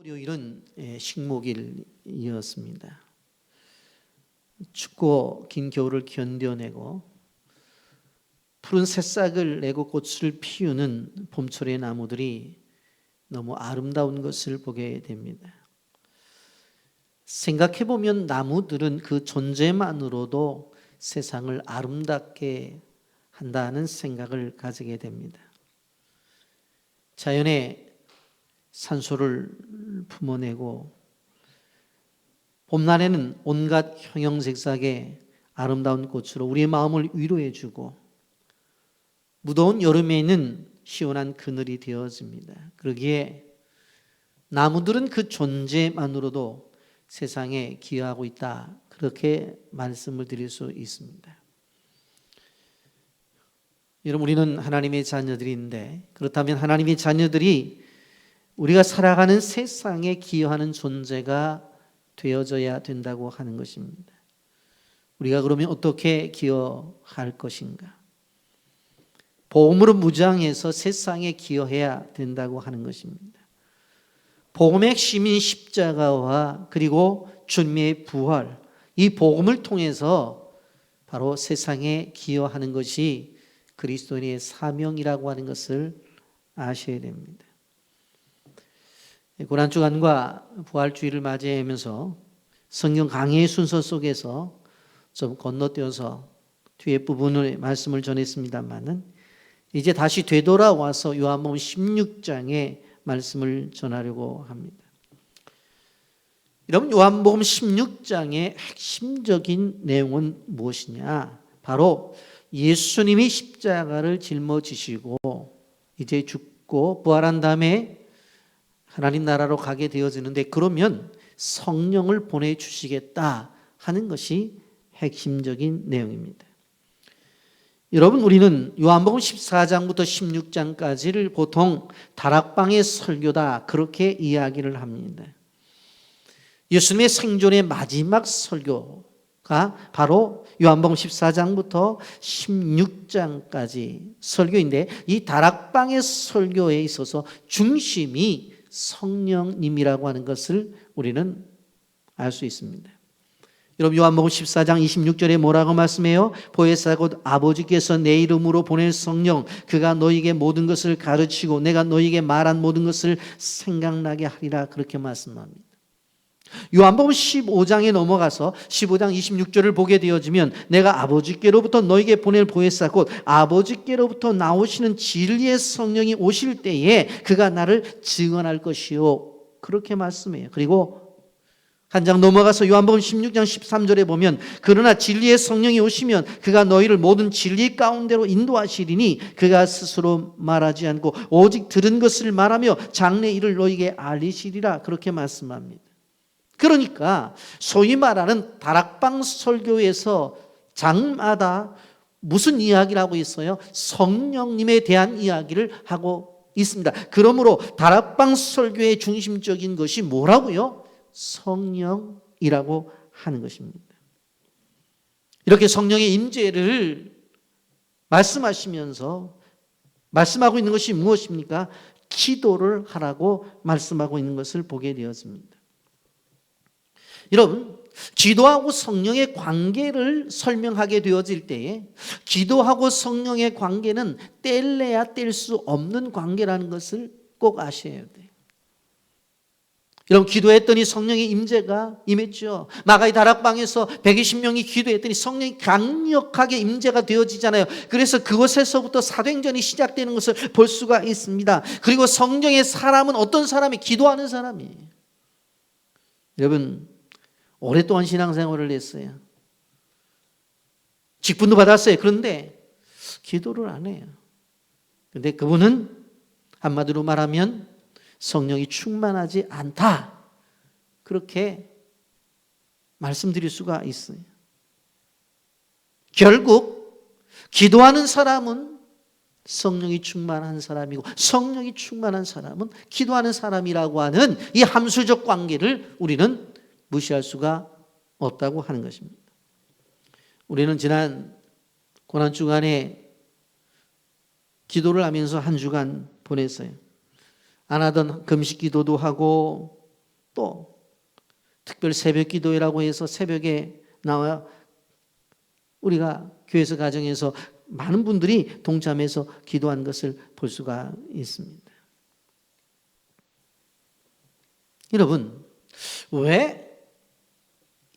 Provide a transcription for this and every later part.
월요일은 식목일이었습니다. 춥고 긴 겨울을 견뎌내고 푸른 새싹을 내고 꽃을 피우는 봄철의 나무들이 너무 아름다운 것을 보게 됩니다. 생각해보면 나무들은 그 존재만으로도 세상을 아름답게 한다는 생각을 가지게 됩니다. 자연의 산소를 품어내고 봄날에는 온갖 형형색색의 아름다운 꽃으로 우리의 마음을 위로해주고 무더운 여름에는 시원한 그늘이 되어집니다. 그러기에 나무들은 그 존재만으로도 세상에 기여하고 있다, 그렇게 말씀을 드릴 수 있습니다. 여러분, 우리는 하나님의 자녀들인데, 그렇다면 하나님의 자녀들이 우리가 살아가는 세상에 기여하는 존재가 되어져야 된다고 하는 것입니다. 우리가 그러면 어떻게 기여할 것인가? 복음으로 무장해서 세상에 기여해야 된다고 하는 것입니다. 복음의 핵심인 십자가와 그리고 주님의 부활, 이 복음을 통해서 바로 세상에 기여하는 것이 그리스도인의 사명이라고 하는 것을 아셔야 됩니다. 고난주간과 부활주의를 맞이하면서 성경 강해의 순서 속에서 좀 건너뛰어서 뒤에 부분의 말씀을 전했습니다만은 이제 다시 되돌아와서 요한복음 16장의 말씀을 전하려고 합니다. 여러분, 요한복음 16장의 핵심적인 내용은 무엇이냐? 바로 예수님이 십자가를 짊어지시고 이제 죽고 부활한 다음에 하나님 나라로 가게 되어지는데, 그러면 성령을 보내주시겠다 하는 것이 핵심적인 내용입니다. 여러분, 우리는 요한복음 14장부터 16장까지를 보통 다락방의 설교다, 그렇게 이야기를 합니다. 예수님의 생존의 마지막 설교가 바로 요한복음 14장부터 16장까지 설교인데, 이 다락방의 설교에 있어서 중심이 성령님이라고 하는 것을 우리는 알 수 있습니다. 여러분, 요한복음 14장 26절에 뭐라고 말씀해요? 보혜사 곧 아버지께서 내 이름으로 보낼 성령, 그가 너희에게 모든 것을 가르치고 내가 너희에게 말한 모든 것을 생각나게 하리라, 그렇게 말씀합니다. 요한복음 15장에 넘어가서 15장 26절을 보게 되어지면 내가 아버지께로부터 너희에게 보낼 보혜사 곧 아버지께로부터 나오시는 진리의 성령이 오실 때에 그가 나를 증언할 것이요, 그렇게 말씀해요. 그리고 한 장 넘어가서 요한복음 16장 13절에 보면 그러나 진리의 성령이 오시면 그가 너희를 모든 진리 가운데로 인도하시리니 그가 스스로 말하지 않고 오직 들은 것을 말하며 장래 일을 너희에게 알리시리라, 그렇게 말씀합니다. 그러니까 소위 말하는 다락방 설교에서 장마다 무슨 이야기를 하고 있어요? 성령님에 대한 이야기를 하고 있습니다. 그러므로 다락방 설교의 중심적인 것이 뭐라고요? 성령이라고 하는 것입니다. 이렇게 성령의 임재를 말씀하시면서 말씀하고 있는 것이 무엇입니까? 기도를 하라고 말씀하고 있는 것을 보게 되었습니다. 여러분, 기도하고 성령의 관계를 설명하게 되어질 때에 기도하고 성령의 관계는 뗄래야 뗄 수 없는 관계라는 것을 꼭 아셔야 돼요. 여러분, 기도했더니 성령의 임재가 임했죠. 마가의 다락방에서 120명이 기도했더니 성령이 강력하게 임재가 되어지잖아요. 그래서 그곳에서부터 사도행전이 시작되는 것을 볼 수가 있습니다. 그리고 성령의 사람은 어떤 사람이? 기도하는 사람이에요. 여러분, 오랫동안 신앙생활을 했어요. 직분도 받았어요. 그런데 기도를 안 해요. 그런데 그분은 한마디로 말하면 성령이 충만하지 않다, 그렇게 말씀드릴 수가 있어요. 결국 기도하는 사람은 성령이 충만한 사람이고 성령이 충만한 사람은 기도하는 사람이라고 하는 이 함수적 관계를 우리는 무시할 수가 없다고 하는 것입니다. 우리는 지난 고난주간에 기도를 하면서 한 주간 보냈어요. 안 하던 금식 기도도 하고 또 특별 새벽 기도회라고 해서 새벽에 나와 우리가 교회에서 가정에서 많은 분들이 동참해서 기도한 것을 볼 수가 있습니다. 여러분, 왜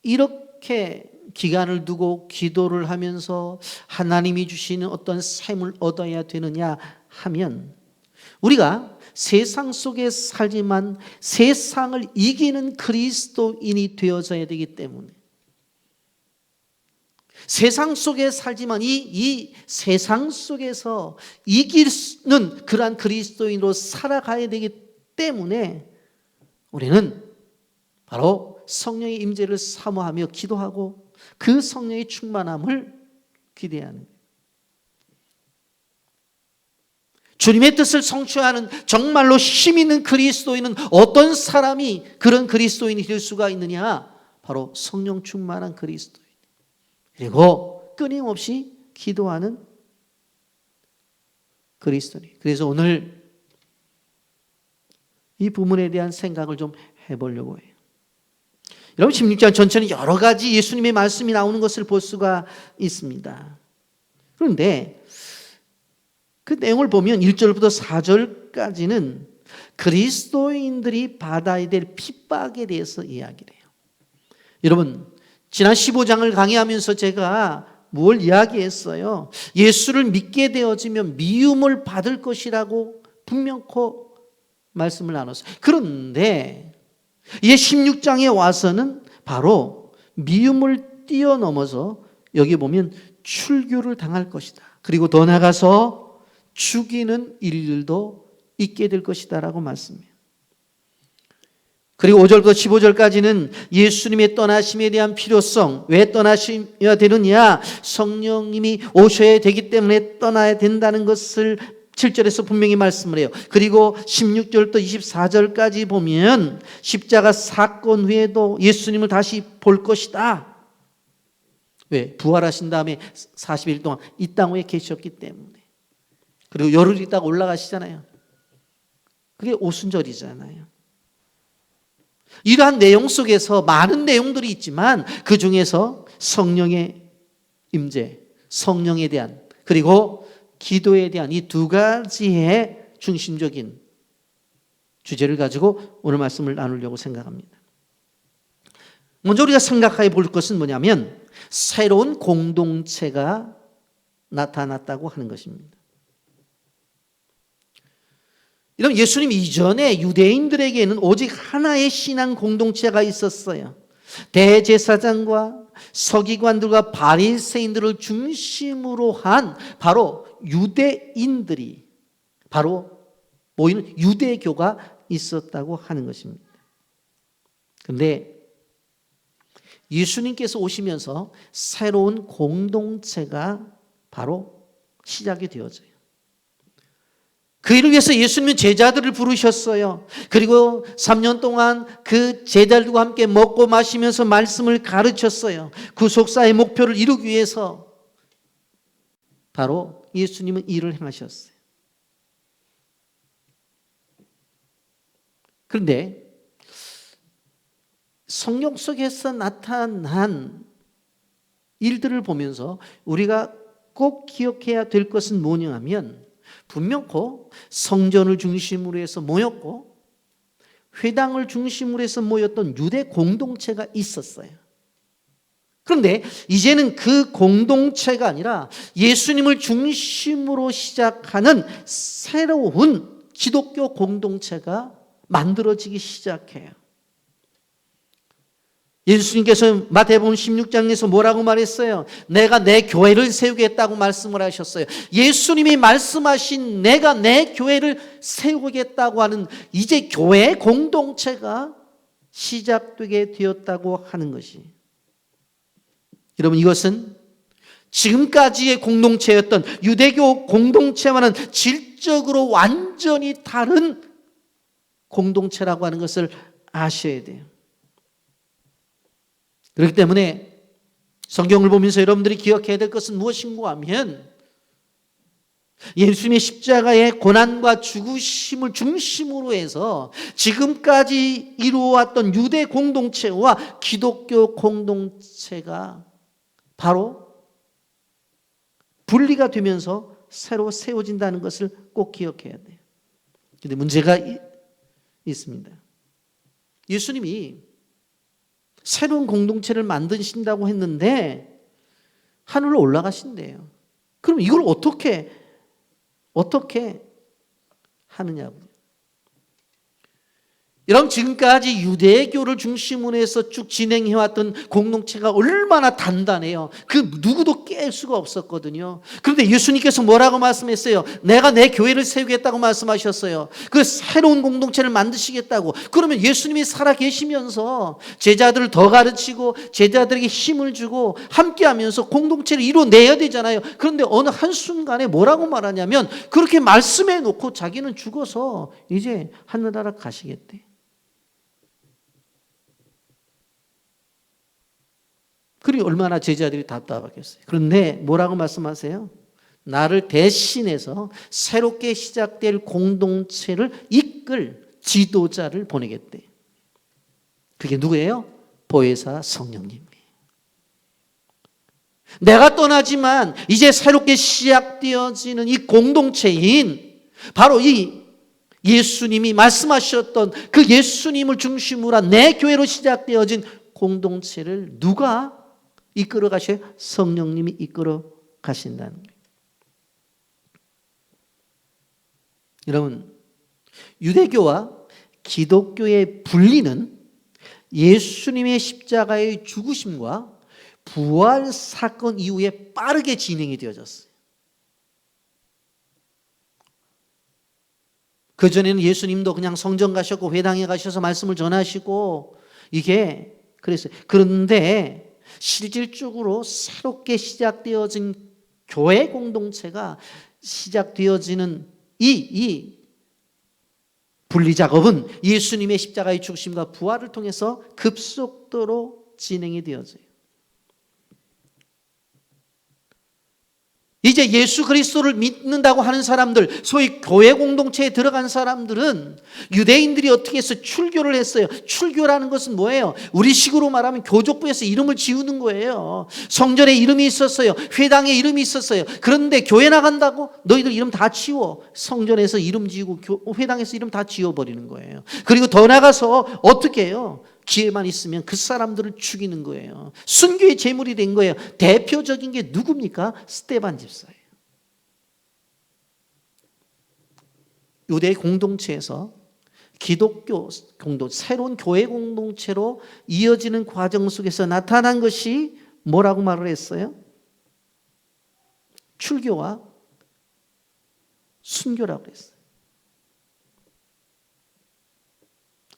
이렇게 기간을 두고 기도를 하면서 하나님이 주시는 어떤 샘을 얻어야 되느냐 하면, 우리가 세상 속에 살지만 세상을 이기는 그리스도인이 되어져야 되기 때문에, 세상 속에 살지만 이 세상 속에서 이기는 그러한 그리스도인으로 살아가야 되기 때문에 우리는 바로 성령의 임재를 사모하며 기도하고 그 성령의 충만함을 기대하는 거예요. 주님의 뜻을 성취하는 정말로 힘 있는 그리스도인은 어떤 사람이 그런 그리스도인이 될 수가 있느냐? 바로 성령 충만한 그리스도인, 그리고 끊임없이 기도하는 그리스도인. 그래서 오늘 이 부분에 대한 생각을 좀 해보려고 해요. 여러분, 16장 전체는 여러 가지 예수님의 말씀이 나오는 것을 볼 수가 있습니다. 그런데 그 내용을 보면 1절부터 4절까지는 그리스도인들이 받아야 될 핍박에 대해서 이야기를 해요. 여러분, 지난 15장을 강의하면서 제가 뭘 이야기했어요? 예수를 믿게 되어지면 미움을 받을 것이라고 분명코 말씀을 나눴어요. 그런데 이제 16장에 와서는 바로 미움을 뛰어넘어서 여기 보면 출교를 당할 것이다. 그리고 더 나아가서 죽이는 일들도 있게 될 것이다 라고 말씀해요. 그리고 5절부터 15절까지는 예수님의 떠나심에 대한 필요성, 왜 떠나셔야 되느냐, 성령님이 오셔야 되기 때문에 떠나야 된다는 것을 7절에서 분명히 말씀을 해요. 그리고 16절부터 24절까지 보면 십자가 사건 후에도 예수님을 다시 볼 것이다. 왜? 부활하신 다음에 40일 동안 이 땅 위에 계셨기 때문에. 그리고 열흘 있다가 올라가시잖아요. 그게 오순절이잖아요. 이러한 내용 속에서 많은 내용들이 있지만 그 중에서 성령의 임재, 성령에 대한, 그리고 기도에 대한 이 두 가지의 중심적인 주제를 가지고 오늘 말씀을 나누려고 생각합니다. 먼저 우리가 생각해 볼 것은 뭐냐면 새로운 공동체가 나타났다고 하는 것입니다. 여러분, 예수님 이전에 유대인들에게는 오직 하나의 신앙 공동체가 있었어요. 대제사장과 서기관들과 바리새인들을 중심으로 한 바로 유대인들이 바로 모이는 유대교가 있었다고 하는 것입니다. 그런데 예수님께서 오시면서 새로운 공동체가 바로 시작이 되어져요. 그 일을 위해서 예수님은 제자들을 부르셨어요. 그리고 3년 동안 그 제자들과 함께 먹고 마시면서 말씀을 가르쳤어요. 구속사의 목표를 이루기 위해서 바로 예수님은 일을 행하셨어요. 그런데 성경 속에서 나타난 일들을 보면서 우리가 꼭 기억해야 될 것은 뭐냐 하면, 분명코 성전을 중심으로 해서 모였고 회당을 중심으로 해서 모였던 유대 공동체가 있었어요. 그런데 이제는 그 공동체가 아니라 예수님을 중심으로 시작하는 새로운 기독교 공동체가 만들어지기 시작해요. 예수님께서 마태복음 16장에서 뭐라고 말했어요? 내가 내 교회를 세우겠다고 말씀을 하셨어요. 예수님이 말씀하신 내가 내 교회를 세우겠다고 하는 이제 교회 공동체가 시작되게 되었다고 하는 것이, 여러분, 이것은 지금까지의 공동체였던 유대교 공동체와는 질적으로 완전히 다른 공동체라고 하는 것을 아셔야 돼요. 그렇기 때문에 성경을 보면서 여러분들이 기억해야 될 것은 무엇인가 하면, 예수님의 십자가의 고난과 죽으심을 중심으로 해서 지금까지 이루어왔던 유대 공동체와 기독교 공동체가 바로 분리가 되면서 새로 세워진다는 것을 꼭 기억해야 돼요. 그런데 문제가 있습니다. 예수님이 새로운 공동체를 만드신다고 했는데 하늘로 올라가신대요. 그럼 이걸 어떻게 하느냐고요. 여러분, 지금까지 유대교를 중심으로 해서 쭉 진행해왔던 공동체가 얼마나 단단해요. 그 누구도 깰 수가 없었거든요. 그런데 예수님께서 뭐라고 말씀했어요? 내가 내 교회를 세우겠다고 말씀하셨어요. 그 새로운 공동체를 만드시겠다고. 그러면 예수님이 살아 계시면서 제자들을 더 가르치고 제자들에게 힘을 주고 함께하면서 공동체를 이루어내야 되잖아요. 그런데 어느 한순간에 뭐라고 말하냐면 그렇게 말씀해 놓고 자기는 죽어서 이제 하늘나라 가시겠대. 그리고 얼마나 제자들이 답답하겠어요. 그런데 뭐라고 말씀하세요? 나를 대신해서 새롭게 시작될 공동체를 이끌 지도자를 보내겠대. 그게 누구예요? 보혜사 성령님. 내가 떠나지만 이제 새롭게 시작되어지는 이 공동체인 바로 이 예수님이 말씀하셨던 그 예수님을 중심으로 한 내 교회로 시작되어진 공동체를 누가 이끌어 가셔요? 성령님이 이끌어 가신다는 거예요. 여러분, 유대교와 기독교의 분리는 예수님의 십자가의 죽으심과 부활 사건 이후에 빠르게 진행이 되어졌어요. 그전에는 예수님도 그냥 성전 가셨고 회당에 가셔서 말씀을 전하시고 이게 그랬어요. 그런데 실질적으로 새롭게 시작되어진 교회 공동체가 시작되어지는 이 분리 작업은 예수님의 십자가의 죽으심과 부활을 통해서 급속도로 진행이 되어져요. 이제 예수 그리스도를 믿는다고 하는 사람들, 소위 교회 공동체에 들어간 사람들은 유대인들이 어떻게 해서 출교를 했어요. 출교라는 것은 뭐예요? 우리식으로 말하면 교족부에서 이름을 지우는 거예요. 성전에 이름이 있었어요. 회당에 이름이 있었어요. 그런데 교회 나간다고 너희들 이름 다 지워. 성전에서 이름 지우고 회당에서 이름 다 지워버리는 거예요. 그리고 더 나가서 어떻게 해요? 기회만 있으면 그 사람들을 죽이는 거예요. 순교의 제물이 된 거예요. 대표적인 게 누굽니까? 스데반 집사예요. 유대 공동체에서 기독교 새로운 교회 공동체로 이어지는 과정 속에서 나타난 것이 뭐라고 말을 했어요? 출교와 순교라고 했어요.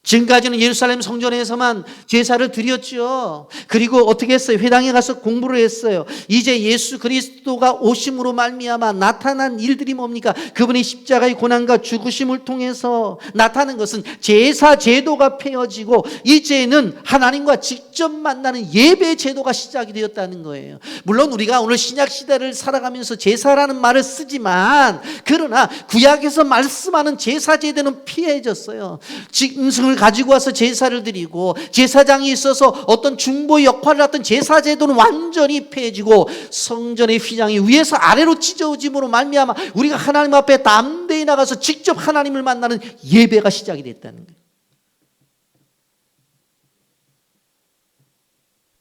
지금까지는 예루살렘 성전에서만 제사를 드렸죠. 그리고 어떻게 했어요? 회당에 가서 공부를 했어요. 이제 예수 그리스도가 오심으로 말미암아 나타난 일들이 뭡니까? 그분의 십자가의 고난과 죽으심을 통해서 나타난 것은 제사 제도가 폐허지고 이제는 하나님과 직접 만나는 예배 제도가 시작이 되었다는 거예요. 물론 우리가 오늘 신약 시대를 살아가면서 제사라는 말을 쓰지만 그러나 구약에서 말씀하는 제사 제도는 피해졌어요. 짐승을 가지고 와서 제사를 드리고 제사장이 있어서 어떤 중보 역할을 했던 제사 제도는 완전히 폐해지고 성전의 휘장이 위에서 아래로 찢어짐으로 말미암아 우리가 하나님 앞에 담대히 나가서 직접 하나님을 만나는 예배가 시작이 됐다는 거예요.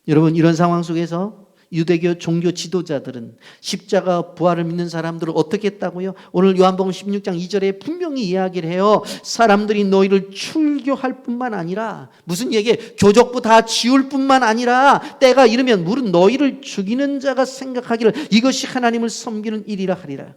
여러분, 이런 상황 속에서 유대교 종교 지도자들은 십자가 부활을 믿는 사람들을 어떻게 했다고요? 오늘 요한복음 16장 2절에 분명히 이야기를 해요. 사람들이 너희를 출교할 뿐만 아니라 무슨 얘기예요? 교족부 다 지울 뿐만 아니라 때가 이르면 물은 너희를 죽이는 자가 생각하기를 이것이 하나님을 섬기는 일이라 하리라.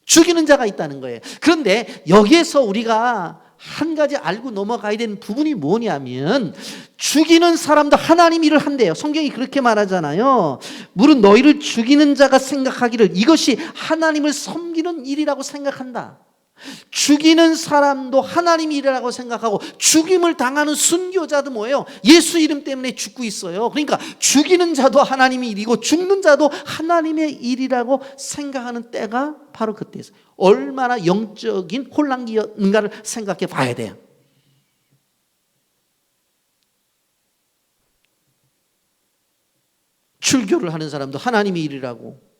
죽이는 자가 있다는 거예요. 그런데 여기에서 우리가 한 가지 알고 넘어가야 되는 부분이 뭐냐면 죽이는 사람도 하나님 일을 한대요. 성경이 그렇게 말하잖아요. 물은 너희를 죽이는 자가 생각하기를 이것이 하나님을 섬기는 일이라고 생각한다. 죽이는 사람도 하나님의 일이라고 생각하고 죽임을 당하는 순교자도 뭐예요? 예수 이름 때문에 죽고 있어요. 그러니까 죽이는 자도 하나님의 일이고 죽는 자도 하나님의 일이라고 생각하는 때가 바로 그때였어요. 얼마나 영적인 혼란기였는가를 생각해 봐야 돼요. 출교를 하는 사람도 하나님의 일이라고,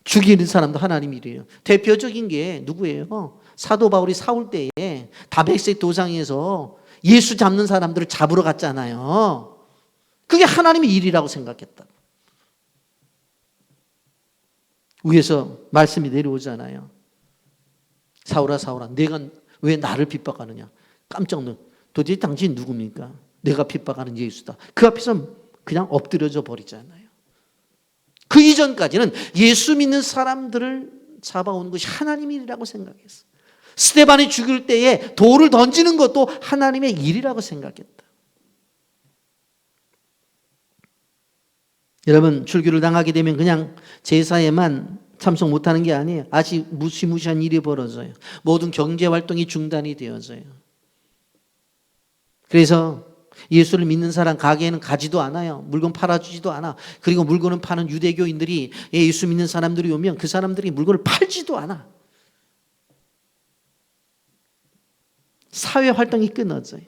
죽이는 사람도 하나님의 일이에요. 대표적인 게 누구예요? 사도 바울이 사울 때에 다메섹 도상에서 예수 잡는 사람들을 잡으러 갔잖아요. 그게 하나님의 일이라고 생각했다. 위에서 말씀이 내려오잖아요. 사울아 사울아, 내가 왜 나를 핍박하느냐? 깜짝 놀라. 도대체 당신 누굽니까? 내가 핍박하는 예수다. 그 앞에서 그냥 엎드려져 버리잖아요. 그 이전까지는 예수 믿는 사람들을 잡아오는 것이 하나님의 일이라고 생각했어요. 스데반이 죽을 때에 돌을 던지는 것도 하나님의 일이라고 생각했다. 여러분, 출교를 당하게 되면 그냥 제사에만 참석 못하는 게 아니에요. 아직 무시무시한 일이 벌어져요. 모든 경제활동이 중단이 되어져요. 그래서 예수를 믿는 사람 가게에는 가지도 않아요. 물건 팔아주지도 않아. 그리고 물건을 파는 유대교인들이 예수 믿는 사람들이 오면 그 사람들이 물건을 팔지도 않아. 사회활동이 끊어져요.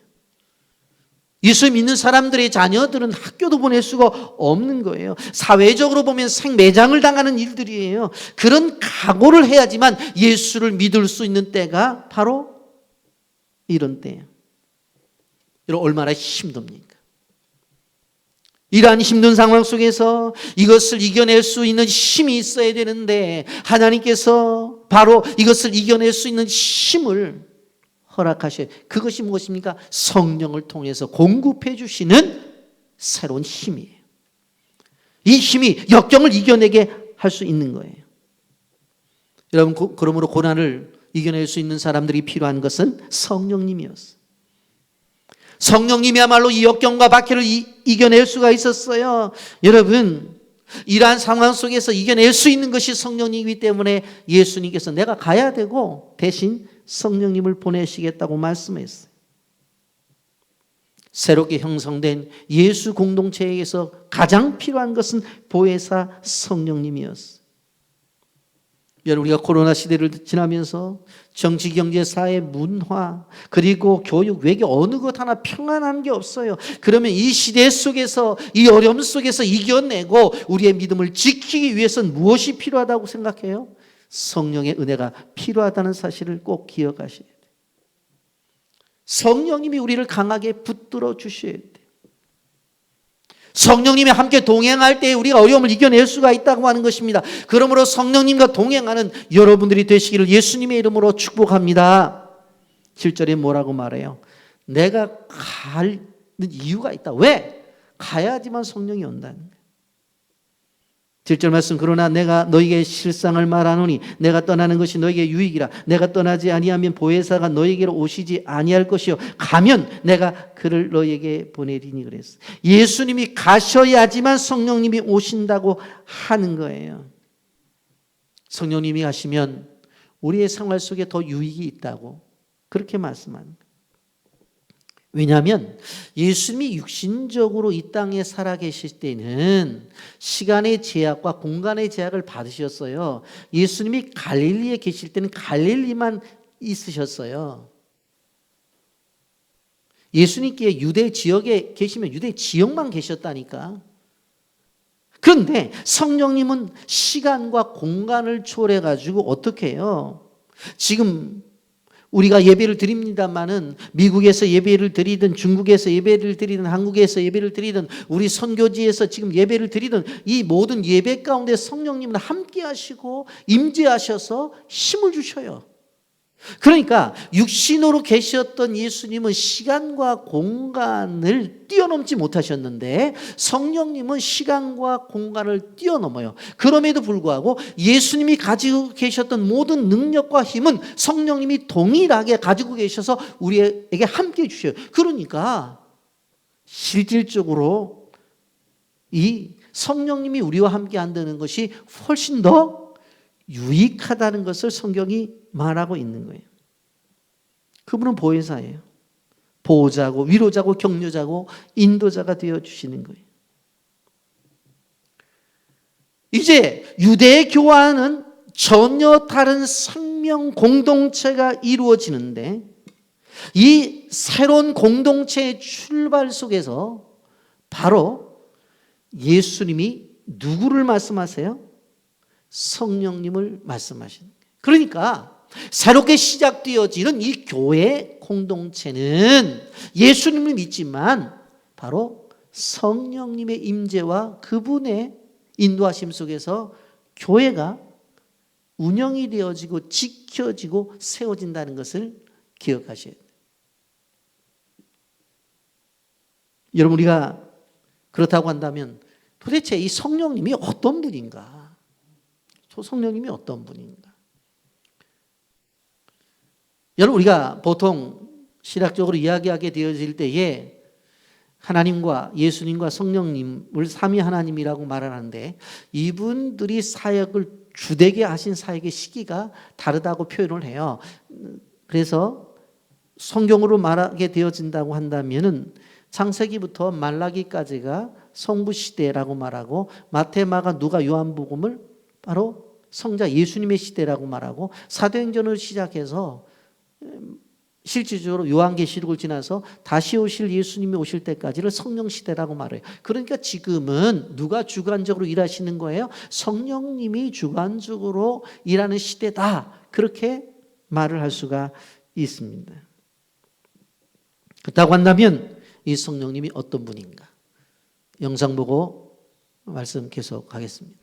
예수 믿는 사람들의 자녀들은 학교도 보낼 수가 없는 거예요. 사회적으로 보면 생매장을 당하는 일들이에요. 그런 각오를 해야지만 예수를 믿을 수 있는 때가 바로 이런 때예요. 여러분, 얼마나 힘듭니까? 이러한 힘든 상황 속에서 이것을 이겨낼 수 있는 힘이 있어야 되는데 하나님께서 바로 이것을 이겨낼 수 있는 힘을 허락하셔요. 그것이 무엇입니까? 성령을 통해서 공급해 주시는 새로운 힘이에요. 이 힘이 역경을 이겨내게 할 수 있는 거예요. 여러분, 그러므로 고난을 이겨낼 수 있는 사람들이 필요한 것은 성령님이었어요. 성령님이야말로 이 역경과 박해를 이겨낼 수가 있었어요. 여러분, 이러한 상황 속에서 이겨낼 수 있는 것이 성령님이기 때문에 예수님께서 내가 가야 되고 대신 성령님을 보내시겠다고 말씀했어요. 새롭게 형성된 예수 공동체에서 가장 필요한 것은 보혜사 성령님이었어요. 여러분, 우리가 코로나 시대를 지나면서 정치, 경제, 사회, 문화, 그리고 교육, 외교 어느 것 하나 평안한 게 없어요. 그러면 이 시대 속에서, 이 어려움 속에서 이겨내고 우리의 믿음을 지키기 위해서는 무엇이 필요하다고 생각해요? 성령의 은혜가 필요하다는 사실을 꼭 기억하셔야 돼요. 성령님이 우리를 강하게 붙들어 주셔야 돼요. 성령님이 함께 동행할 때 우리가 어려움을 이겨낼 수가 있다고 하는 것입니다. 그러므로 성령님과 동행하는 여러분들이 되시기를 예수님의 이름으로 축복합니다. 7절에 뭐라고 말해요? 내가 가는 이유가 있다. 왜? 가야지만 성령이 온다는 거예요. 7절 말씀, 그러나 내가 너에게 실상을 말하노니 내가 떠나는 것이 너에게 유익이라. 내가 떠나지 아니하면 보혜사가 너에게로 오시지 아니할 것이요 가면 내가 그를 너에게 보내리니 그랬어. 예수님이 가셔야지만 성령님이 오신다고 하는 거예요. 성령님이 가시면 우리의 생활 속에 더 유익이 있다고 그렇게 말씀하는 거예요. 왜냐하면 예수님이 육신적으로 이 땅에 살아계실 때는 시간의 제약과 공간의 제약을 받으셨어요. 예수님이 갈릴리에 계실 때는 갈릴리만 있으셨어요. 예수님께 유대 지역에 계시면 유대 지역만 계셨다니까. 그런데 성령님은 시간과 공간을 초월해가지고 어떻게 해요? 지금 우리가 예배를 드립니다마는 미국에서 예배를 드리든 중국에서 예배를 드리든 한국에서 예배를 드리든 우리 선교지에서 지금 예배를 드리든 이 모든 예배 가운데 성령님은 함께 하시고 임재하셔서 힘을 주셔요. 그러니까 육신으로 계셨던 예수님은 시간과 공간을 뛰어넘지 못하셨는데 성령님은 시간과 공간을 뛰어넘어요. 그럼에도 불구하고 예수님이 가지고 계셨던 모든 능력과 힘은 성령님이 동일하게 가지고 계셔서 우리에게 함께 주셔요. 그러니까 실질적으로 이 성령님이 우리와 함께 한다는 것이 훨씬 더 유익하다는 것을 성경이 말하고 있는 거예요. 그분은 보혜사예요. 보호자고 위로자고 격려자고 인도자가 되어주시는 거예요. 이제 유대 교와는 전혀 다른 생명 공동체가 이루어지는데 이 새로운 공동체의 출발 속에서 바로 예수님이 누구를 말씀하세요? 성령님을 말씀하시는 거예요. 그러니까 새롭게 시작되어지는 이 교회 공동체는 예수님을 믿지만 바로 성령님의 임재와 그분의 인도하심 속에서 교회가 운영이 되어지고 지켜지고 세워진다는 것을 기억하셔야 돼요. 여러분, 우리가 그렇다고 한다면 도대체 이 성령님이 어떤 분인가? 저 성령님이 어떤 분인가? 여러분, 우리가 보통 신학적으로 이야기하게 되어질 때에 하나님과 예수님과 성령님을 삼위 하나님이라고 말하는데 이분들이 사역을 주되게 하신 사역의 시기가 다르다고 표현을 해요. 그래서 성경으로 말하게 되어진다고 한다면은 창세기부터 말라기까지가 성부시대라고 말하고 마태, 마가, 누가, 요한복음을 바로 성자 예수님의 시대라고 말하고 사도행전을 시작해서 실질적으로 요한계시록을 지나서 다시 오실 예수님이 오실 때까지를 성령시대라고 말해요. 그러니까 지금은 누가 주관적으로 일하시는 거예요? 성령님이 주관적으로 일하는 시대다. 그렇게 말을 할 수가 있습니다. 그렇다고 한다면 이 성령님이 어떤 분인가? 영상 보고 말씀 계속하겠습니다.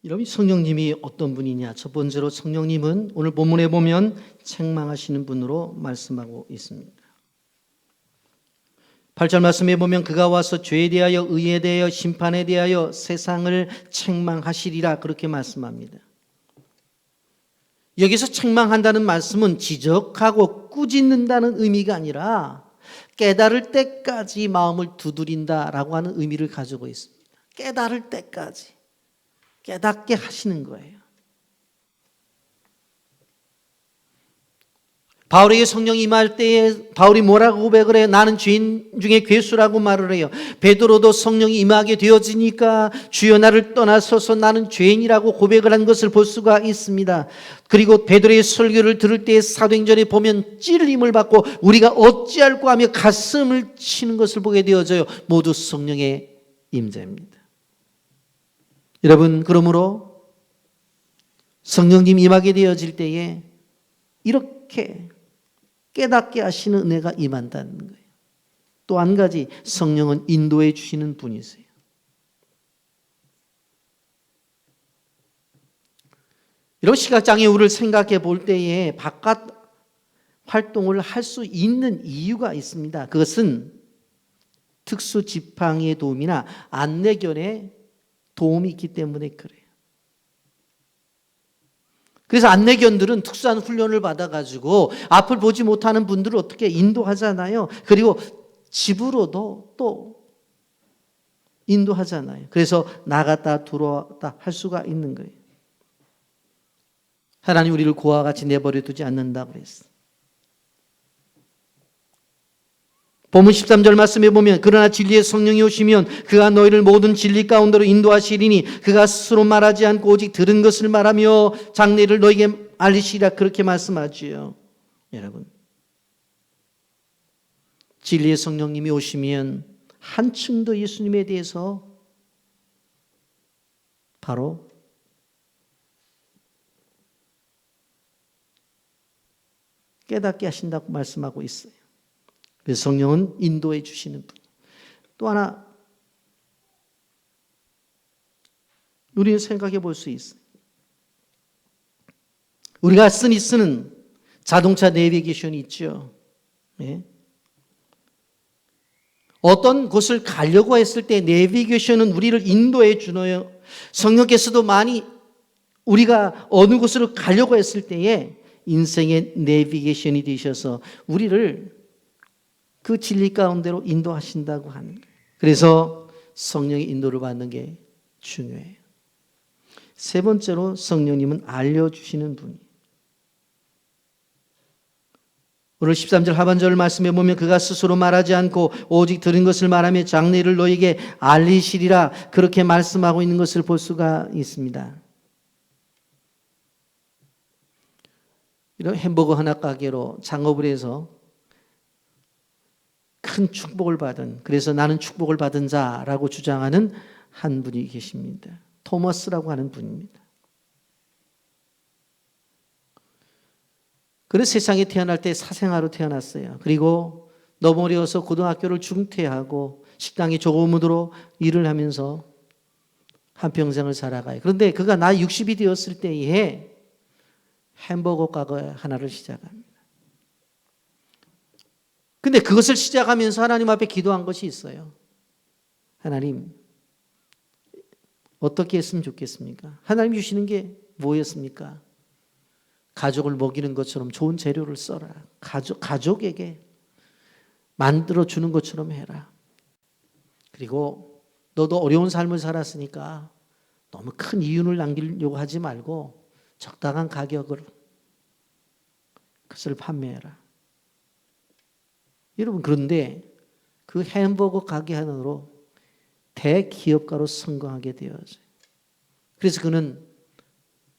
여러분, 성령님이 어떤 분이냐? 첫 번째로 성령님은 오늘 본문에 보면 책망하시는 분으로 말씀하고 있습니다. 8절 말씀에 보면 그가 와서 죄에 대하여 의에 대하여 심판에 대하여 세상을 책망하시리라 그렇게 말씀합니다. 여기서 책망한다는 말씀은 지적하고 꾸짖는다는 의미가 아니라 깨달을 때까지 마음을 두드린다라고 하는 의미를 가지고 있습니다. 깨달을 때까지 깨닫게 하시는 거예요. 바울에게 성령이 임할 때에 바울이 뭐라고 고백을 해요? 나는 죄인 중에 괴수라고 말을 해요. 베드로도 성령이 임하게 되어지니까 주여 나를 떠나소서 나는 죄인이라고 고백을 한 것을 볼 수가 있습니다. 그리고 베드로의 설교를 들을 때 사도행전에 보면 찔림을 받고 우리가 어찌할꼬 하며 가슴을 치는 것을 보게 되어져요. 모두 성령의 임재입니다. 여러분, 그러므로 성령님 임하게 되어질 때에 이렇게 깨닫게 하시는 은혜가 임한다는 거예요. 또 한 가지, 성령은 인도해 주시는 분이세요. 이런 시각장애우를 생각해 볼 때에 바깥 활동을 할 수 있는 이유가 있습니다. 그것은 특수 지팡이의 도움이나 안내견의 도움이 있기 때문에 그래요. 그래서 안내견들은 특수한 훈련을 받아가지고 앞을 보지 못하는 분들을 어떻게 인도하잖아요. 그리고 집으로도 또 인도하잖아요. 그래서 나갔다 들어왔다 할 수가 있는 거예요. 하나님 우리를 고와 같이 내버려 두지 않는다고 그랬어요. 본문 13절 말씀에 보면 그러나 진리의 성령이 오시면 그가 너희를 모든 진리 가운데로 인도하시리니 그가 스스로 말하지 않고 오직 들은 것을 말하며 장래를 너희에게 알리시리라 그렇게 말씀하지요. 여러분, 진리의 성령님이 오시면 한층 더 예수님에 대해서 바로 깨닫게 하신다고 말씀하고 있어요. 그래서 성령은 인도해 주시는 분. 또 하나 우리는 생각해 볼 수 있어요. 우리가 쓰는 자동차 내비게이션이 있죠. 네. 어떤 곳을 가려고 했을 때 내비게이션은 우리를 인도해 주어요. 성령께서도 많이 우리가 어느 곳으로 가려고 했을 때에 인생의 내비게이션이 되셔서 우리를 그 진리 가운데로 인도하신다고 하는 거예요. 그래서 성령의 인도를 받는 게 중요해요. 세 번째로 성령님은 알려주시는 분이에요. 오늘 13절 하반절 말씀에 보면 그가 스스로 말하지 않고 오직 들은 것을 말하며 장래를 너에게 알리시리라 그렇게 말씀하고 있는 것을 볼 수가 있습니다. 이런 햄버거 하나 가게로 창업을 해서 큰 축복을 받은, 그래서 나는 축복을 받은 자라고 주장하는 한 분이 계십니다. 토머스라고 하는 분입니다. 그래서 세상에 태어날 때 사생아로 태어났어요. 그리고 너무 어려워서 고등학교를 중퇴하고 식당에 조교무로 일을 하면서 한평생을 살아가요. 그런데 그가 나이 60이 되었을 때에 햄버거 가게 하나를 시작합니다. 근데 그것을 시작하면서 하나님 앞에 기도한 것이 있어요. 하나님, 어떻게 했으면 좋겠습니까? 하나님 주시는 게 뭐였습니까? 가족을 먹이는 것처럼 좋은 재료를 써라. 가족에게 만들어주는 것처럼 해라. 그리고 너도 어려운 삶을 살았으니까 너무 큰 이윤을 남기려고 하지 말고 적당한 가격으로 그것을 판매해라. 여러분, 그런데 그 햄버거 가게 하나로 대기업가로 성공하게 되어져요. 그래서 그는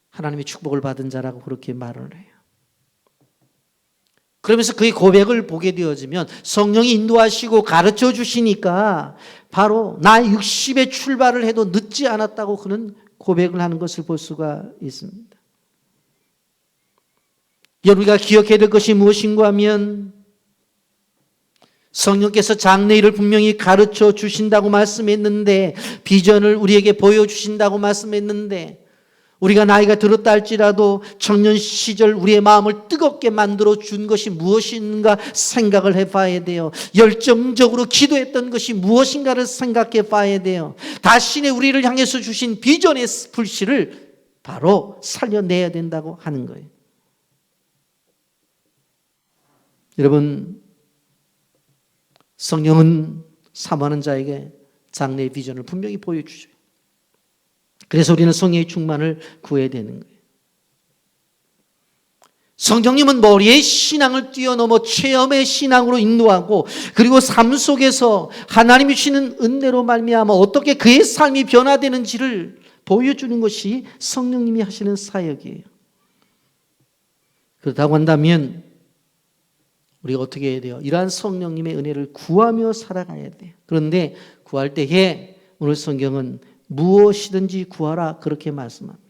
하나님의 축복을 받은 자라고 그렇게 말을 해요. 그러면서 그의 고백을 보게 되어지면 성령이 인도하시고 가르쳐 주시니까 바로 나 60에 출발을 해도 늦지 않았다고 그는 고백을 하는 것을 볼 수가 있습니다. 우리가 기억해야 될 것이 무엇인가 하면 성령께서 장래일을 분명히 가르쳐 주신다고 말씀했는데, 비전을 우리에게 보여주신다고 말씀했는데, 우리가 나이가 들었다 할지라도 청년 시절 우리의 마음을 뜨겁게 만들어 준 것이 무엇인가 생각을 해봐야 돼요. 열정적으로 기도했던 것이 무엇인가를 생각해 봐야 돼요. 자신의 우리를 향해서 주신 비전의 불씨를 바로 살려내야 된다고 하는 거예요. 여러분, 성령은 사모하는 자에게 장래의 비전을 분명히 보여주죠. 그래서 우리는 성령의 충만을 구해야 되는 거예요. 성령님은 머리의 신앙을 뛰어넘어 체험의 신앙으로 인도하고, 그리고 삶 속에서 하나님이 주시는 은혜로 말미암아 어떻게 그의 삶이 변화되는지를 보여주는 것이 성령님이 하시는 사역이에요. 그렇다고 한다면 우리가 어떻게 해야 돼요? 이러한 성령님의 은혜를 구하며 살아가야 돼요. 그런데 구할 때에 오늘 성경은 무엇이든지 구하라 그렇게 말씀합니다.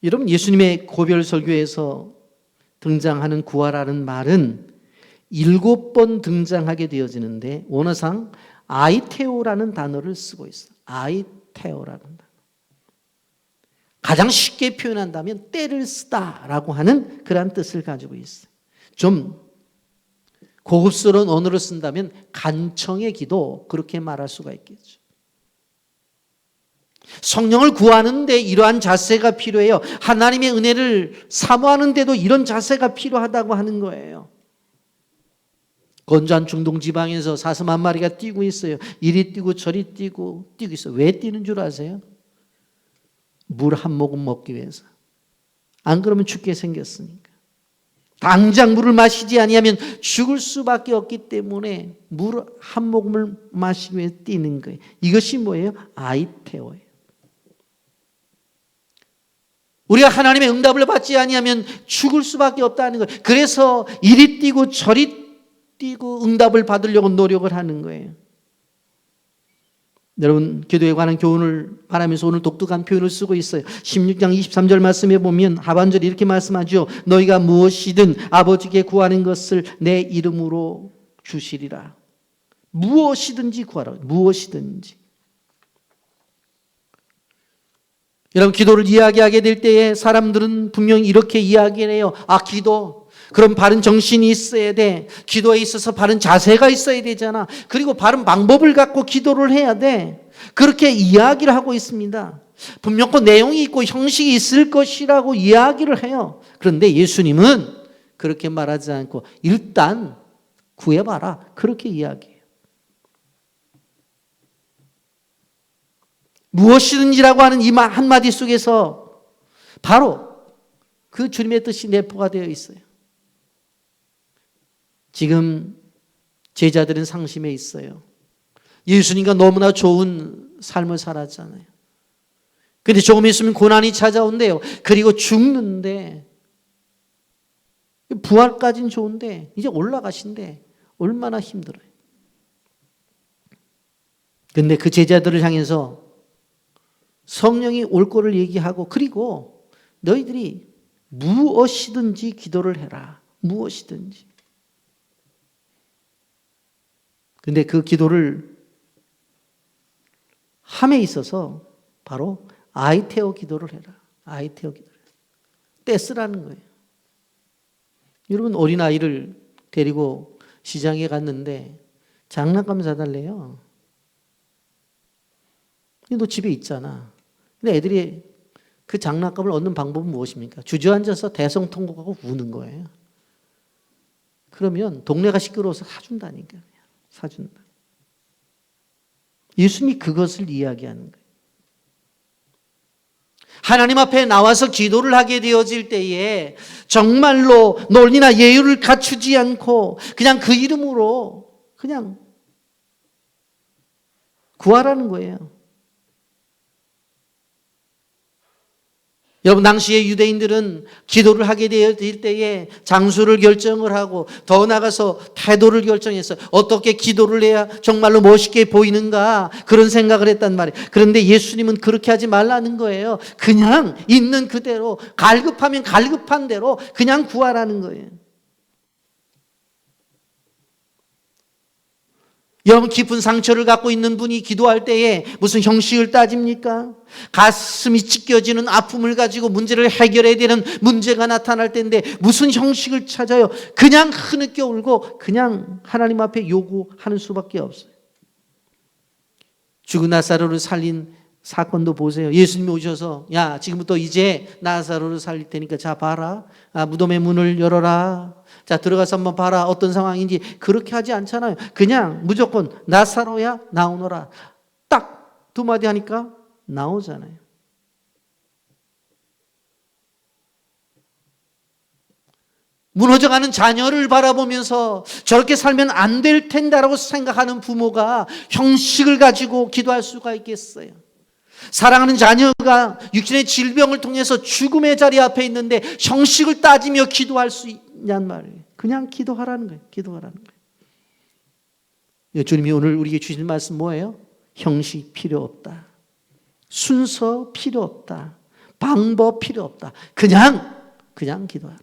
여러분, 예수님의 고별 설교에서 등장하는 구하라는 말은 7번 등장하게 되어지는데 원어상 아이테오라는 단어를 쓰고 있어요. 아이테오라는 단어. 가장 쉽게 표현한다면 때를 쓰다라고 하는 그런 뜻을 가지고 있어요. 좀 고급스러운 언어로 쓴다면 간청의 기도, 그렇게 말할 수가 있겠죠. 성령을 구하는데 이러한 자세가 필요해요. 하나님의 은혜를 사모하는데도 이런 자세가 필요하다고 하는 거예요. 건조한 중동 지방에서 사슴 한 마리가 뛰고 있어요. 이리 뛰고 저리 뛰고 있어요. 왜 뛰는 줄 아세요? 물 한 모금 먹기 위해서. 안 그러면 죽게 생겼으니까. 당장 물을 마시지 아니하면 죽을 수밖에 없기 때문에 물 한 모금을 마시기 위해 뛰는 거예요. 이것이 뭐예요? 아이테오예요. 우리가 하나님의 응답을 받지 아니하면 죽을 수밖에 없다는 거예요. 그래서 이리 뛰고 저리 뛰고 응답을 받으려고 노력을 하는 거예요. 여러분, 기도에 관한 교훈을 바라면서 오늘 독특한 표현을 쓰고 있어요. 16장 23절 말씀에 보면 하반절에 이렇게 말씀하죠. 너희가 무엇이든 아버지께 구하는 것을 내 이름으로 주시리라. 무엇이든지 구하라. 무엇이든지. 여러분, 기도를 이야기하게 될 때에 사람들은 분명히 이렇게 이야기를 해요. 기도. 그럼 바른 정신이 있어야 돼. 기도에 있어서 바른 자세가 있어야 되잖아. 그리고 바른 방법을 갖고 기도를 해야 돼. 그렇게 이야기를 하고 있습니다. 분명 그 내용이 있고 형식이 있을 것이라고 이야기를 해요. 그런데 예수님은 그렇게 말하지 않고 일단 구해봐라. 그렇게 이야기해요. 무엇이든지라고 하는 이 한마디 속에서 바로 그 주님의 뜻이 내포가 되어 있어요. 지금 제자들은 상심해 있어요. 예수님과 너무나 좋은 삶을 살았잖아요. 그런데 조금 있으면 고난이 찾아온대요. 그리고 죽는데, 부활까지는 좋은데 이제 올라가신대. 얼마나 힘들어요. 그런데 그 제자들을 향해서 성령이 올 거를 얘기하고, 그리고 너희들이 무엇이든지 기도를 해라. 무엇이든지. 그런데 그 기도를 함에 있어서 바로 아이테오 기도를 해라. 아이테오 기도를 해라. 떼쓰라는 거예요. 여러분, 어린아이를 데리고 시장에 갔는데 장난감 사달래요. 너 집에 있잖아. 근데 애들이 그 장난감을 얻는 방법은 무엇입니까? 주저앉아서 대성통곡하고 우는 거예요. 그러면 동네가 시끄러워서 사준다니까요. 사준다. 예수님이 그것을 이야기하는 거예요. 하나님 앞에 나와서 기도를 하게 되어질 때에 정말로 논리나 예율을 갖추지 않고 그냥 그 이름으로 그냥 구하라는 거예요. 여러분, 당시에 유대인들은 기도를 하게 되어질 때에 장소를 결정을 하고 더 나아가서 태도를 결정해서 어떻게 기도를 해야 정말로 멋있게 보이는가, 그런 생각을 했단 말이에요. 그런데 예수님은 그렇게 하지 말라는 거예요. 그냥 있는 그대로, 갈급하면 갈급한 대로 그냥 구하라는 거예요. 여러분, 깊은 상처를 갖고 있는 분이 기도할 때에 무슨 형식을 따집니까? 가슴이 찢겨지는 아픔을 가지고 문제를 해결해야 되는 문제가 나타날 때인데 무슨 형식을 찾아요? 그냥 흐느껴 울고 그냥 하나님 앞에 요구하는 수밖에 없어요. 죽은 나사로를 살린 사건도 보세요. 예수님이 오셔서 야, 지금부터 이제 나사로를 살릴 테니까 자 봐라. 무덤의 문을 열어라. 자, 들어가서 한번 봐라. 어떤 상황인지. 그렇게 하지 않잖아요. 그냥 무조건 나사로야 나오너라. 딱 두 마디 하니까 나오잖아요. 무너져가는 자녀를 바라보면서 저렇게 살면 안 될 텐데라고 생각하는 부모가 형식을 가지고 기도할 수가 있겠어요? 사랑하는 자녀가 육신의 질병을 통해서 죽음의 자리 앞에 있는데 형식을 따지며 기도할 수 있냔 말이에요. 그냥 기도하라는 거예요. 기도하라는 거예요. 주님이 오늘 우리에게 주신 말씀 뭐예요? 형식 필요 없다. 순서 필요 없다. 방법 필요 없다. 그냥 기도하라.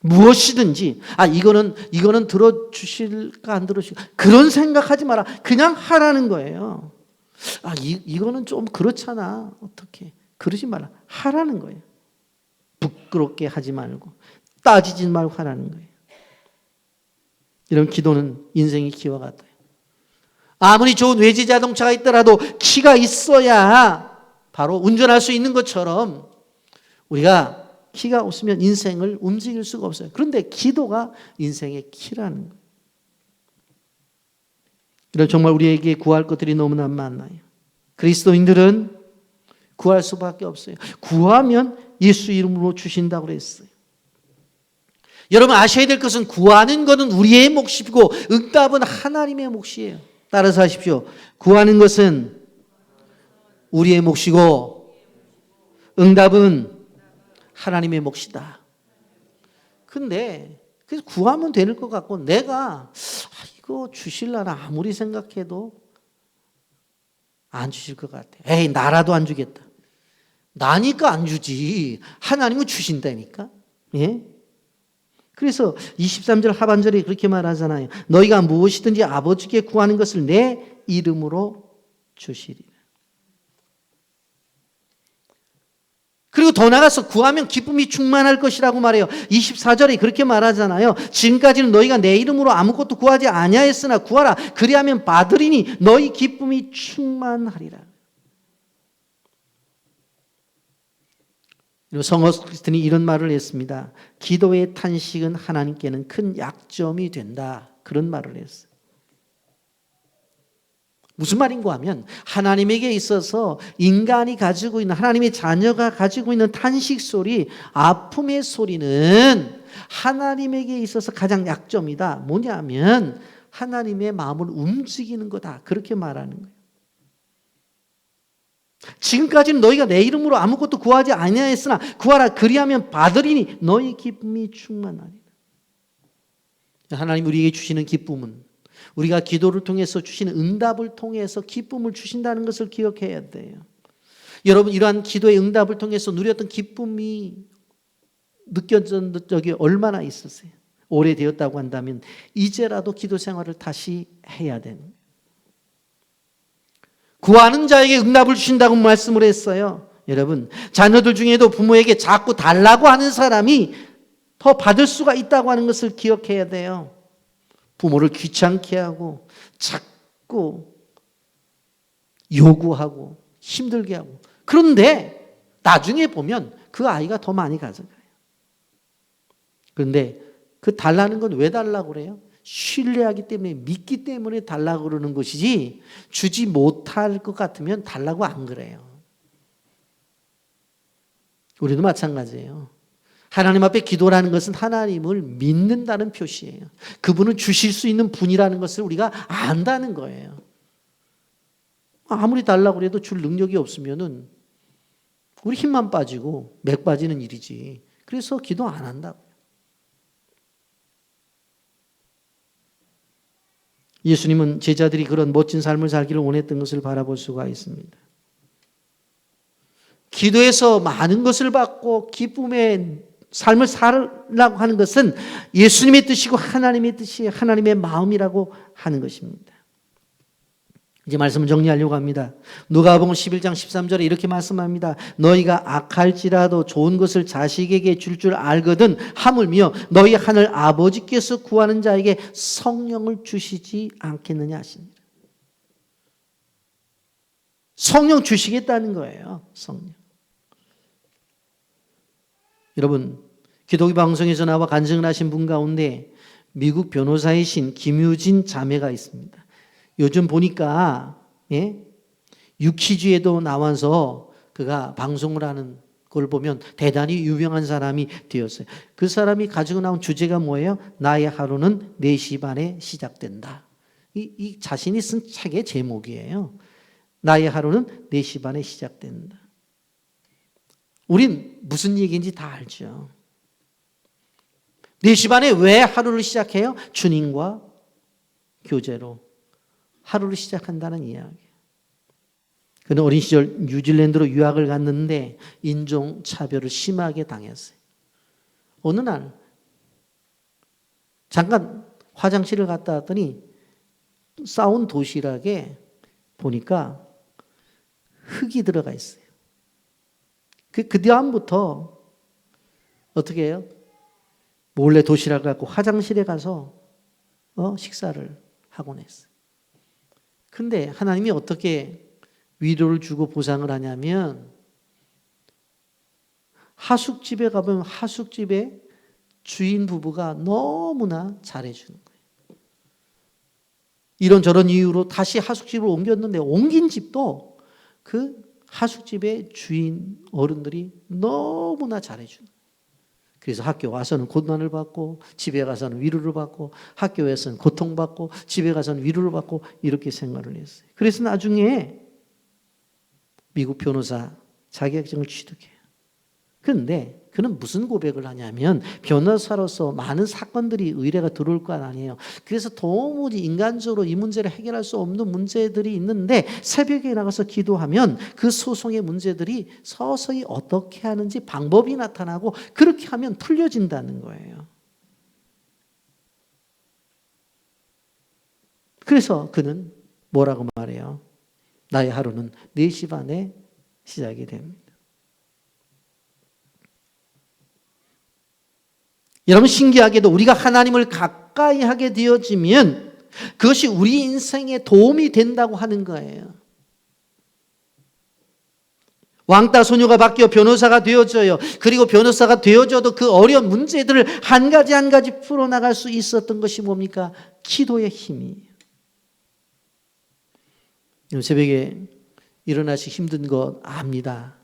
무엇이든지, 이거는 들어주실까 안 들어주실까 그런 생각하지 마라. 그냥 하라는 거예요. 이거는 좀 그렇잖아. 어떻게? 그러지 말라. 하라는 거예요. 부끄럽게 하지 말고 따지지 말고 하라는 거예요. 이런 기도는 인생의 키와 같아요. 아무리 좋은 외제 자동차가 있더라도 키가 있어야 바로 운전할 수 있는 것처럼 우리가 키가 없으면 인생을 움직일 수가 없어요. 그런데 기도가 인생의 키라는 거예요. 이런 정말 우리에게 구할 것들이 너무나 많아요. 그리스도인들은 구할 수밖에 없어요. 구하면 예수 이름으로 주신다고 그랬어요. 여러분 아셔야 될 것은 구하는 것은 우리의 몫이고 응답은 하나님의 몫이에요. 따라서 하십시오. 구하는 것은 우리의 몫이고 응답은 하나님의 몫이다. 근데 그래서 구하면 되는 것 같고 내가 이거 주실라나 아무리 생각해도 안 주실 것 같아. 에이 나라도 안 주겠다. 나니까 안 주지. 하나님은 주신다니까. 예? 그래서 23절 하반절에 그렇게 말하잖아요. 너희가 무엇이든지 아버지께 구하는 것을 내 이름으로 주시리라. 그리고 더 나가서 구하면 기쁨이 충만할 것이라고 말해요. 24절에 그렇게 말하잖아요. 지금까지는 너희가 내 이름으로 아무것도 구하지 아니하였으나 구하라. 그리하면 받으리니 너희 기쁨이 충만하리라. 성호 크리스틴이 이런 말을 했습니다. 기도의 탄식은 하나님께는 큰 약점이 된다. 그런 말을 했어요. 무슨 말인가 하면 하나님에게 있어서 인간이 가지고 있는 하나님의 자녀가 가지고 있는 탄식 소리, 아픔의 소리는 하나님에게 있어서 가장 약점이다. 뭐냐면 하나님의 마음을 움직이는 거다. 그렇게 말하는 거예요. 지금까지는 너희가 내 이름으로 아무것도 구하지 아니하였으나 구하라 그리하면 받으리니 너희 기쁨이 충만하리라. 하나님 우리에게 주시는 기쁨은 우리가 기도를 통해서 주시는 응답을 통해서 기쁨을 주신다는 것을 기억해야 돼요. 여러분 이러한 기도의 응답을 통해서 누렸던 기쁨이 느껴진 적이 얼마나 있으세요? 오래되었다고 한다면 이제라도 기도 생활을 다시 해야 되는 거예요. 구하는 자에게 응답을 주신다고 말씀을 했어요. 여러분 자녀들 중에도 부모에게 자꾸 달라고 하는 사람이 더 받을 수가 있다고 하는 것을 기억해야 돼요. 부모를 귀찮게 하고 자꾸 요구하고 힘들게 하고 그런데 나중에 보면 그 아이가 더 많이 가져가요. 그런데 그 달라는 건 왜 달라고 그래요? 신뢰하기 때문에 믿기 때문에 달라고 그러는 것이지 주지 못할 것 같으면 달라고 안 그래요. 우리도 마찬가지예요. 하나님 앞에 기도라는 것은 하나님을 믿는다는 표시예요. 그분은 주실 수 있는 분이라는 것을 우리가 안다는 거예요. 아무리 달라고 해도 줄 능력이 없으면은 우리 힘만 빠지고 맥 빠지는 일이지. 그래서 기도 안 한다고요. 예수님은 제자들이 그런 멋진 삶을 살기를 원했던 것을 바라볼 수가 있습니다. 기도해서 많은 것을 받고 기쁨의 삶을 살라고 하는 것은 예수님의 뜻이고 하나님의 뜻이 하나님의 마음이라고 하는 것입니다. 이제 말씀을 정리하려고 합니다. 누가복음 11장 13절에 이렇게 말씀합니다. 너희가 악할지라도 좋은 것을 자식에게 줄 알거든 하물며 너희 하늘 아버지께서 구하는 자에게 성령을 주시지 않겠느냐 하십니다. 성령 주시겠다는 거예요. 성령. 여러분 기독교 방송에서 나와 간증을 하신 분 가운데 미국 변호사이신 김유진 자매가 있습니다. 요즘 보니까 유퀴즈에도 나와서 그가 방송을 하는 걸 보면 대단히 유명한 사람이 되었어요. 그 사람이 가지고 나온 주제가 뭐예요? 나의 하루는 4시 반에 시작된다. 이 자신이 쓴 책의 제목이에요. 나의 하루는 4시 반에 시작된다. 우린 무슨 얘기인지 다 알죠. 4시 반에 왜 하루를 시작해요? 주님과 교제로 하루를 시작한다는 이야기. 그는 어린 시절 뉴질랜드로 유학을 갔는데 인종차별을 심하게 당했어요. 어느 날 잠깐 화장실을 갔다 왔더니 싸운 도시락에 보니까 흙이 들어가 있어요. 그 다음부터 어떻게 해요? 몰래 도시락을 갖고 화장실에 가서 식사를 하곤 했어요. 근데 하나님이 어떻게 위로를 주고 보상을 하냐면 하숙집에 가보면 하숙집에 주인 부부가 너무나 잘해주는 거예요. 이런저런 이유로 다시 하숙집을 옮겼는데 옮긴 집도 그 하숙집의 주인 어른들이 너무나 잘해주는 거예요. 그래서 학교 와서는 고난을 받고 집에 가서는 위로를 받고 학교에서는 고통받고 집에 가서는 위로를 받고 이렇게 생활을 했어요. 그래서 나중에 미국 변호사 자격증을 취득해요. 그런데 그는 무슨 고백을 하냐면 변호사로서 많은 사건들이 의뢰가 들어올 거 아니에요. 그래서 도무지 인간적으로 이 문제를 해결할 수 없는 문제들이 있는데 새벽에 나가서 기도하면 그 소송의 문제들이 서서히 어떻게 하는지 방법이 나타나고 그렇게 하면 풀려진다는 거예요. 그래서 그는 뭐라고 말해요? 나의 하루는 4시 반에 시작이 됩니다. 여러분 신기하게도 우리가 하나님을 가까이 하게 되어지면 그것이 우리 인생에 도움이 된다고 하는 거예요. 왕따 소녀가 바뀌어 변호사가 되어져요. 그리고 변호사가 되어져도 그 어려운 문제들을 한 가지 한 가지 풀어나갈 수 있었던 것이 뭡니까? 기도의 힘이에요. 새벽에 일어나시 힘든 거 압니다.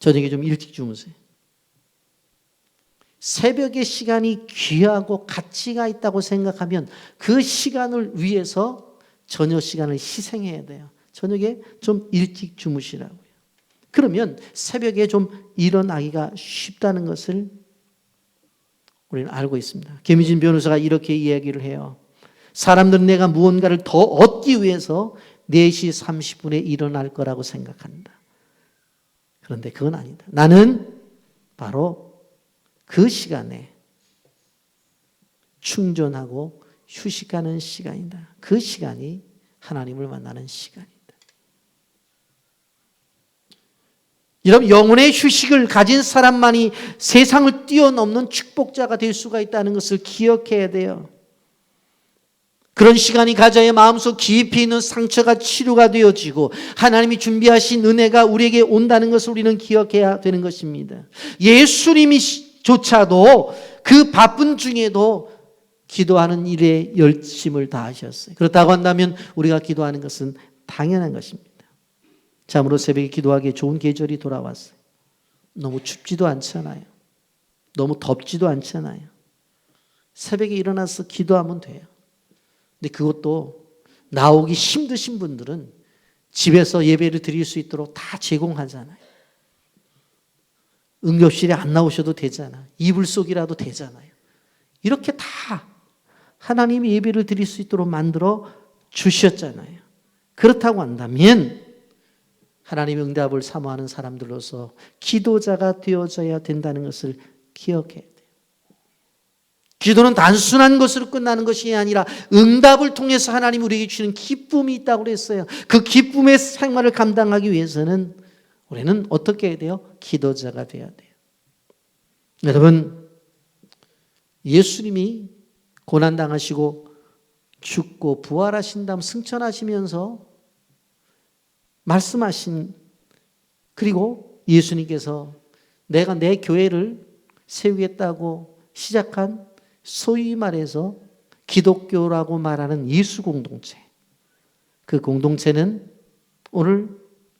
저녁에 좀 일찍 주무세요. 새벽의 시간이 귀하고 가치가 있다고 생각하면 그 시간을 위해서 저녁 시간을 희생해야 돼요. 저녁에 좀 일찍 주무시라고요. 그러면 새벽에 좀 일어나기가 쉽다는 것을 우리는 알고 있습니다. 김유진 변호사가 이렇게 이야기를 해요. 사람들은 내가 무언가를 더 얻기 위해서 4시 30분에 일어날 거라고 생각한다. 그런데 그건 아니다. 나는 바로 그 시간에 충전하고 휴식하는 시간이다. 그 시간이 하나님을 만나는 시간이다. 여러분 영혼의 휴식을 가진 사람만이 세상을 뛰어넘는 축복자가 될 수가 있다는 것을 기억해야 돼요. 그런 시간이 가져야 마음속 깊이 있는 상처가 치료가 되어지고 하나님이 준비하신 은혜가 우리에게 온다는 것을 우리는 기억해야 되는 것입니다. 예수님이 조차도 그 바쁜 중에도 기도하는 일에 열심을 다하셨어요. 그렇다고 한다면 우리가 기도하는 것은 당연한 것입니다. 참으로 새벽에 기도하기에 좋은 계절이 돌아왔어요. 너무 춥지도 않잖아요. 너무 덥지도 않잖아요. 새벽에 일어나서 기도하면 돼요. 근데 그것도 나오기 힘드신 분들은 집에서 예배를 드릴 수 있도록 다 제공하잖아요. 응급실에 안 나오셔도 되잖아. 이불 속이라도 되잖아요. 이렇게 다 하나님이 예배를 드릴 수 있도록 만들어 주셨잖아요. 그렇다고 한다면 하나님의 응답을 사모하는 사람들로서 기도자가 되어져야 된다는 것을 기억해야 돼요. 기도는 단순한 것으로 끝나는 것이 아니라 응답을 통해서 하나님이 우리에게 주시는 기쁨이 있다고 그랬어요. 그 기쁨의 생활을 감당하기 위해서는 우리는 어떻게 해야 돼요? 기도자가 돼야 돼요. 여러분, 예수님이 고난당하시고 죽고 부활하신 다음 승천하시면서 말씀하신, 그리고 예수님께서 내가 내 교회를 세우겠다고 시작한 소위 말해서 기독교라고 말하는 이수 공동체. 그 공동체는 오늘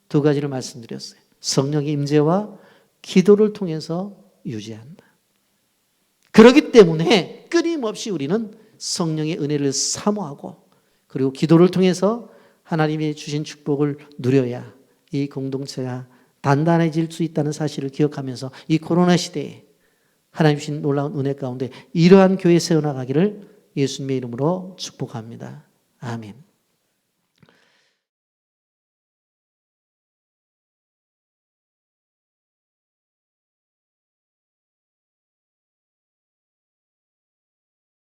두 가지를 말씀드렸어요. 성령의 임재와 기도를 통해서 유지한다. 그렇기 때문에 끊임없이 우리는 성령의 은혜를 사모하고 그리고 기도를 통해서 하나님이 주신 축복을 누려야 이 공동체가 단단해질 수 있다는 사실을 기억하면서 이 코로나 시대에 하나님 주신 놀라운 은혜 가운데 이러한 교회 세워나가기를 예수님의 이름으로 축복합니다. 아멘.